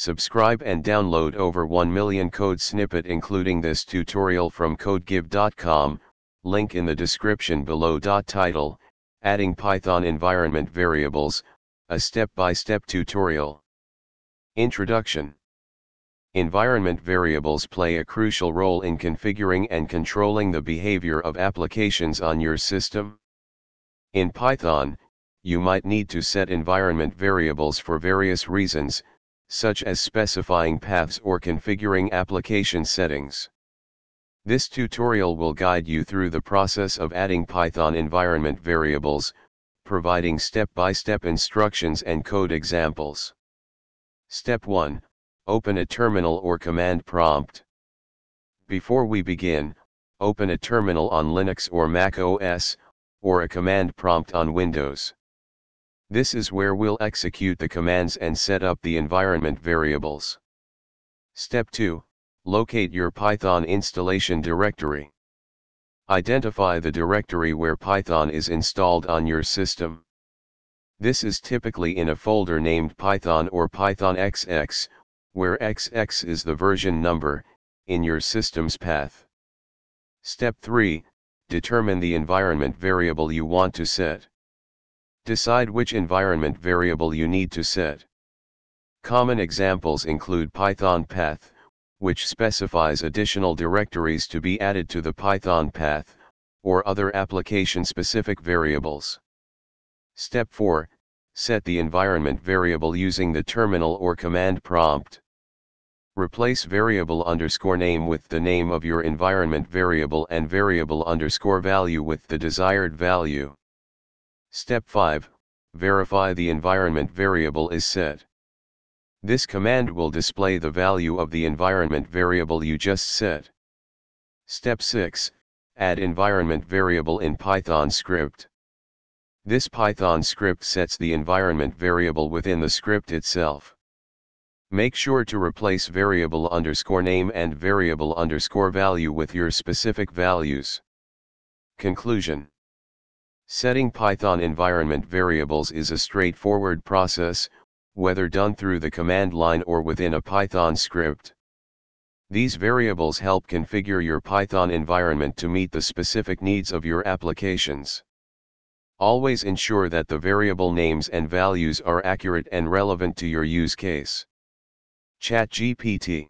Subscribe and download over 1 million code snippet including this tutorial from codegive.com, link in the description below. Title, Adding Python Environment Variables, a step-by-step tutorial. Introduction. Environment variables play a crucial role in configuring and controlling the behavior of applications on your system. In Python, you might need to set environment variables for various reasons, such as specifying paths or configuring application settings. This tutorial will guide you through the process of adding Python environment variables, providing step-by-step instructions and code examples. Step 1. Open a terminal or command prompt. Before we begin, open a terminal on Linux or macOS, or a command prompt on Windows. This is where we'll execute the commands and set up the environment variables. Step 2. Locate your Python installation directory. Identify the directory where Python is installed on your system. This is typically in a folder named Python or PythonXX, where XX is the version number in your system's path. Step 3. Determine the environment variable you want to set. Decide which environment variable you need to set. Common examples include Python path, which specifies additional directories to be added to the Python path, or other application-specific variables. Step 4. Set the environment variable using the terminal or command prompt. Replace variable _name with the name of your environment variable and variable _value with the desired value. Step 5. Verify the environment variable is set. This command will display the value of the environment variable you just set. Step 6. Add environment variable in Python script. This Python script sets the environment variable within the script itself. Make sure to replace variable _name and variable _value with your specific values. Conclusion. Setting Python environment variables is a straightforward process, whether done through the command line or within a Python script. These variables help configure your Python environment to meet the specific needs of your applications. Always ensure that the variable names and values are accurate and relevant to your use case. ChatGPT